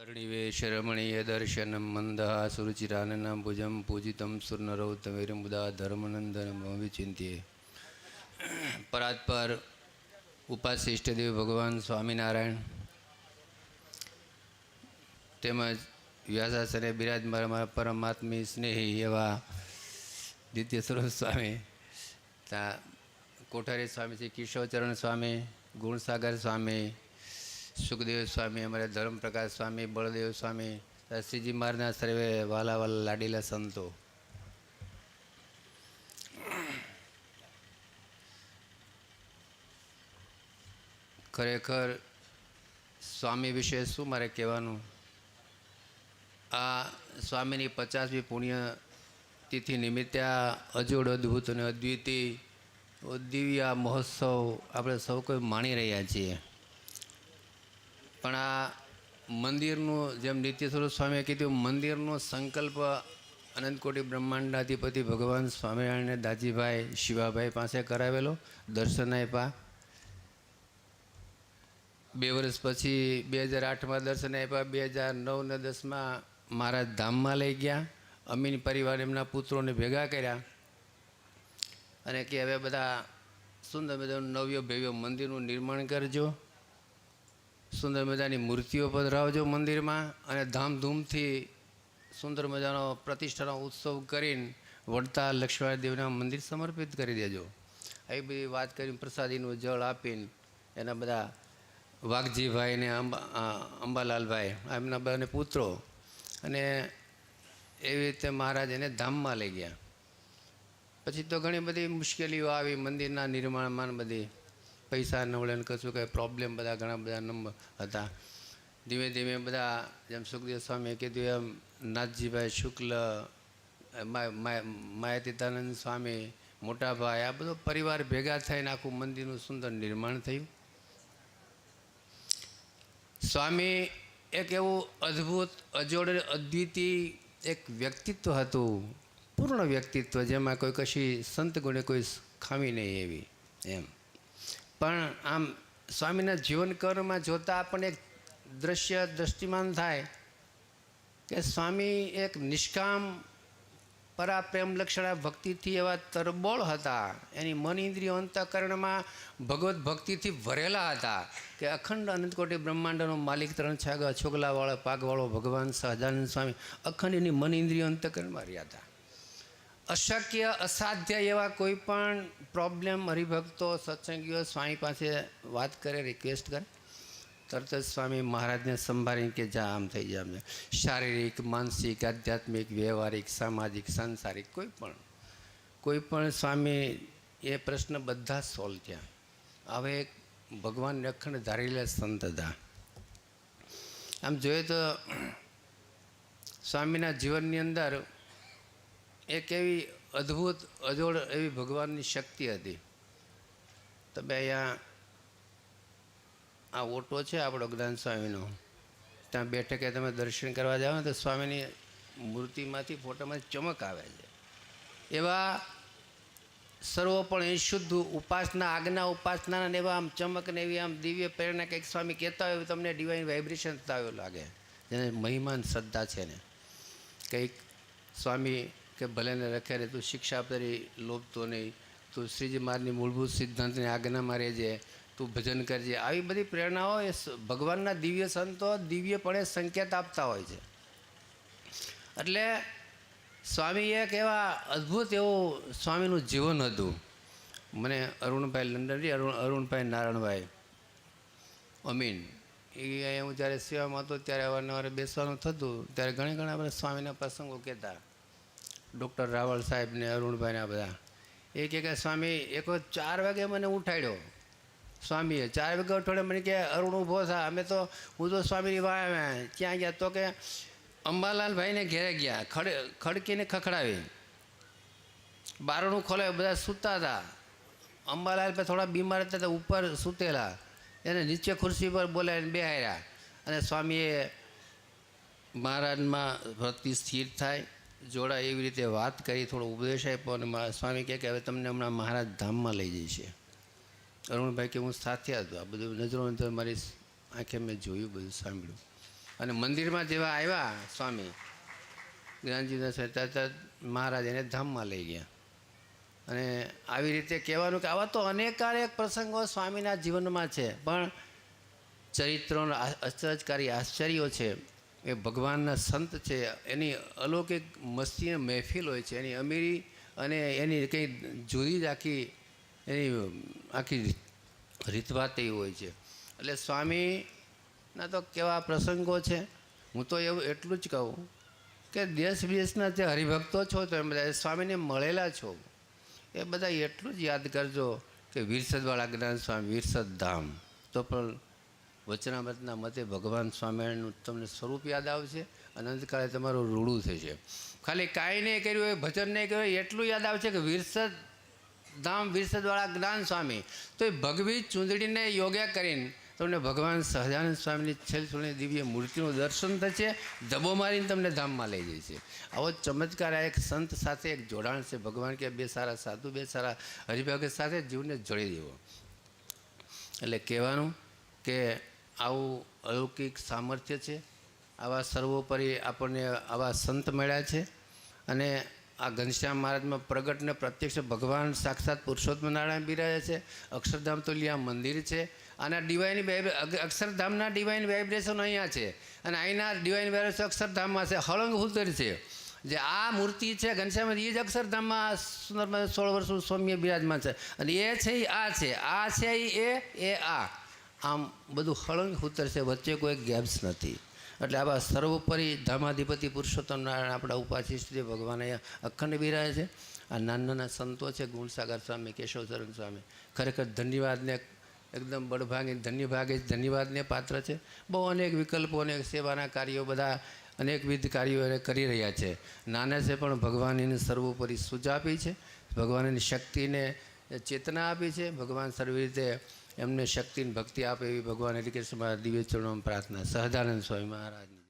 वर्णिवेशरमणीय दर्शनं मन्दहासुरुचिराननाम्बुजं पूजितं सुरनरौतमेरमुदा धर्मनन्दनं विचिन्त्ये परात्पर उपास्य इष्टदेव भगवान स्वामिनारायण તેમજ વ્યાસાસને બિરાજમાન મારા પરમાત્મી સ્નેહી એવા દિત્ય સ્વરૂપ સ્વામી, કોઠારી સ્વામી, શ્રી કિશોરચરણ સ્વામી, ગુણસાગર સ્વામી, સુખદેવ સ્વામી, અમારે ધર્મપ્રકાશ સ્વામી, બળદેવ સ્વામી, શ્રીજી મહારાજના સર્વે વાલા વાલા લાડીલા સંતો, ખરેખર સ્વામી વિશે શું મારે કહેવાનું. આ સ્વામીની 50મી પુણ્યતિથિ નિમિત્તે આ અજોડ અદ્ભુત અને અદ્વિતીય દિવ્ય મહોત્સવ આપણે સૌ કોઈ માણી રહ્યા છીએ. પણ આ મંદિરનું, જેમ નિત્ય સ્વરૂપ સ્વામીએ કીધું, મંદિરનો સંકલ્પ અનંતકોટી બ્રહ્માંડાધિપતિ ભગવાન સ્વામિનારાયણને દાજીભાઈ શિવાભાઈ પાસે કરાવેલો, દર્શન આપ્યા. 2 વર્ષ પછી 2008માં દર્શન આપ્યા. 2009 ને 10માં મહારાજ ધામમાં લઈ ગયા. અમીન પરિવાર એમના પુત્રોને ભેગા કર્યા અને કે હવે બધા સુંદર મજાનું નવ્ય ભવ્ય મંદિરનું નિર્માણ કરજો, સુંદર મજાની મૂર્તિઓ પધરાવજો મંદિરમાં, અને ધામધૂમથી સુંદર મજાનો પ્રતિષ્ઠાનો ઉત્સવ કરીને વડતાલ લક્ષ્મણદેવના મંદિર સમર્પિત કરી દેજો. આવી બધી વાત કરીને પ્રસાદીનું જળ આપીને એના બધા વાઘજીભાઈ ને અંબાલાલભાઈ એમના બધાને પુત્રો, અને એવી રીતે મહારાજ એને ધામમાં લઈ ગયા. પછી તો ઘણી બધી મુશ્કેલીઓ આવી મંદિરના નિર્માણમાં, બધી પૈસા નવળે કશું કંઈ પ્રોબ્લેમ, બધા ઘણા બધા નંબર હતા. ધીમે ધીમે બધા, જેમ સુખદેવ સ્વામીએ કીધું એમ નાથજીભાઈ શુક્લ, માયાતીતાનંદ સ્વામી, મોટાભાઈ, આ બધો પરિવાર ભેગા થઈને આખું મંદિરનું સુંદર નિર્માણ થયું. સ્વામી એક એવું અદ્ભુત, અજોડ, અદ્વિતીય એક વ્યક્તિત્વ હતું, પૂર્ણ વ્યક્તિત્વ, જેમાં કોઈ કશી સંત ગુણે કોઈ ખામી નહીં એવી એમ. પણ આમ સ્વામીના જીવનકર્મમાં જોતાં આપણને એક દ્રષ્ટિમાન થાય કે સ્વામી એક નિષ્કામ પરાપ્રેમ લક્ષણા ભક્તિથી એવા તરબોળ હતા. એની મન ઇન્દ્રિયો અંતઃકરણમાં ભગવત ભક્તિથી ભરેલા હતા કે અખંડ અનંતકોટી બ્રહ્માંડનો માલિક, 3 છાગા છોગલાવાળો પાગવાળો ભગવાન સહજાનંદ સ્વામી અખંડ એની મન ઇન્દ્રિયો અંતઃકરણમાં રહ્યા હતા. અશક્ય અસાધ્ય એવા કોઈ પણ પ્રોબ્લેમ હરિભક્તો સત્સંગીઓ સ્વામી પાસે વાત કરે, રિક્વેસ્ટ કરે, તરત જ સ્વામી મહારાજને સંભાળીને કે જા, આમ થઈ જાય. આમ શારીરિક, માનસિક, આધ્યાત્મિક, વ્યવહારિક, સામાજિક, સાંસારિક કોઈ પણ સ્વામી એ પ્રશ્ન બધા સોલ્વ થયા. હવે એક ભગવાનને અખંડ ધારેલા સંત હતા. આમ જોઈએ તો સ્વામીના જીવનની અંદર એક એવી અદ્ભુત અજોડ એવી ભગવાનની શક્તિ હતી. તમે અહીંયા આ ઓટો છે આપણો જ્ઞાન સ્વામીનો, ત્યાં બેઠકે તમે દર્શન કરવા જાઓ ને તો સ્વામીની મૂર્તિમાંથી, ફોટામાંથી ચમક આવે છે. એવા સર્વોપણ શુદ્ધ ઉપાસના, આજ્ઞા ઉપાસના ને એવા આમ ચમક ને એવી આમ દિવ્ય પ્રેરણા કંઈક સ્વામી કહેતા હોય તમને ડિવાઇન વાઇબ્રેશન થતા હોય લાગે, જેને મહિમાન શ્રદ્ધા છે ને. કંઈક સ્વામી કે ભલેને રખે ને તું શિક્ષા તરી લોભતો નહીં, તું શ્રીજી મહારાજની મૂળભૂત સિદ્ધાંતની આજ્ઞામાં રહેજે, તું ભજન કરજે. આવી બધી પ્રેરણાઓ એ ભગવાનના દિવ્ય સંતો દિવ્યપણે સંકેત આપતા હોય છે. એટલે સ્વામી એક એવા અદ્ભુત એવું સ્વામીનું જીવન હતું. મને અરુણભાઈ લંડનથી, અરુણભાઈ નારાયણભાઈ અમીન, એ અહીંયા હું જ્યારે સેવામાં હતો ત્યારે અવારનવાર બેસવાનું થતું, ત્યારે ઘણા બધા સ્વામીના પ્રસંગો કહેતા. ડૉક્ટર રાવળ સાહેબને, અરુણભાઈના બધા એ કહે સ્વામી એક વખત 4 વાગે મને ઉઠાડ્યો. સ્વામીએ 4 વાગે ઉઠાડે, મને કે અરુણ ઊભો થા. હું તો સ્વામીની વાય ક્યાં ગયા, તો કે અંબાલાલભાઈને ઘેરે ગયા. ખડકીને ખખડાવી, બારણું ખોલે, બધા સૂતા હતા. અંબાલાલભાઈ થોડા બીમાર હતા, ઉપર સૂતેલા, એને નીચે ખુરશી પર બોલાવીને બેહાર્યા. અને સ્વામીએ મહારાજમાં ભક્તિ સ્થિર થાય, જોડા એવી રીતે વાત કરી, થોડો ઉપદેશ આપ્યો. અને સ્વામી કહે કે હવે તમને હમણાં મહારાજ ધામમાં લઈ જશે. અરુણભાઈ કે હું સાથે હતો, આ બધું નજરો મારી આંખે મેં જોયું, બધું સાંભળ્યું. અને મંદિરમાં જેવા આવ્યા સ્વામી જ્ઞાનજીના તરત મહારાજ એને ધામમાં લઈ ગયા. અને આવી રીતે કહેવાનું કે આવા તો અનેકાનેક પ્રસંગો સ્વામીના જીવનમાં છે, પણ ચરિત્રોના અચરજકારી આશ્ચર્યો છે. એ ભગવાનના સંત છે, એની અલૌકિક મસ્તીની મહેફિલ હોય છે, એની અમીરી અને એની કંઈ જુદી જ આખી રીતવાત એવી હોય છે. એટલે સ્વામીના તો કેવા પ્રસંગો છે. હું તો એવું એટલું જ કહું કે દેશ વિદેશના જે હરિભક્તો છો તો એમ બધા સ્વામીને મળેલા છો એ બધા એટલું જ યાદ કરજો કે વિરસદવાળા જ્ઞાન સ્વામી વિરસદ ધામ, તો પણ વચનામૃતના મતે ભગવાન સ્વામિનારાયણનું તમને સ્વરૂપ યાદ આવશે. અનંતકાળે તમારું રૂડું થશે. ખાલી કાંઈ નહીં કર્યું હોય, ભજન નહીં કર્યું હોય, એટલું યાદ આવશે કે વિરસદ ધામ વિરસદવાળા જ્ઞાન સ્વામી. તો એ ભગવી ચૂંદડીને યોગ્ય કરીને તમને ભગવાન સહજાનંદ સ્વામીની છેલ્લી દિવ્ય મૂર્તિનું દર્શન થશે. ધબ્બો મારીને તમને ધામમાં લઈ જશે. આવો ચમત્કાર આ એક સંત સાથે એક જોડાણ છે. ભગવાન કે બે સારા સાધુ, બે સારા હરિભગત સાથે જીવને જોડી દેવો. એટલે કહેવાનું કે આવું અલૌકિક સામર્થ્ય છે. આવા સર્વોપરી આપણને આવા સંત મળ્યા છે. અને આ ઘનશ્યામ મહારાજમાં પ્રગટ ને પ્રત્યક્ષ ભગવાન સાક્ષાત પુરુષોત્તમ નારાયણ બિરાજે છે. અક્ષરધામ તો આ મંદિર છે. આના ડિવાઇન અક્ષરધામના ડિવાઇન વાઇબ્રેશન અહીંયા છે, અને અહીંના ડિવાઇન વાઇબ્રેશન અક્ષરધામમાં છે. હળંગ હુતર છે. જે આ મૂર્તિ છે ઘનશ્યામ, એ જ અક્ષરધામમાં સુંદર 16 વર્ષનું સૌમ્ય બિરાજમાન છે. અને એ છે એ આ છે, આ છે એ આ, આમ બધું હળંગ હુતર છે. વચ્ચે કોઈ ગેપ્સ નથી. એટલે આવા સર્વોપરી ધામાધિપતિ પુરુષોત્તમ નારાયણ આપણા ઉપાશિષ્ટ જે ભગવાન અહીંયા અખંડ બિરાજે છે. આ નાના નાના સંતો છે, ગુણસાગર સ્વામી, કેશવચરણ સ્વામી, ખરેખર ધન્યવાદને એકદમ બળભાગી ધન્યવાદને પાત્ર છે. બહુ અનેક વિકલ્પો, અનેક સેવાના કાર્યો, બધા અનેકવિધ કાર્યો એને કરી રહ્યા છે. નાના છે પણ ભગવાન એને સર્વોપરી સૂઝ આપી છે. ભગવાન એની શક્તિને ચેતના આપી છે. ભગવાન સર્વ રીતે એમને શક્તિ ભક્તિ આપે એવી ભગવાન એટલે કે દિવ્ય ચરણોમાં પ્રાર્થના. સહજાનંદ સ્વામી મહારાજની.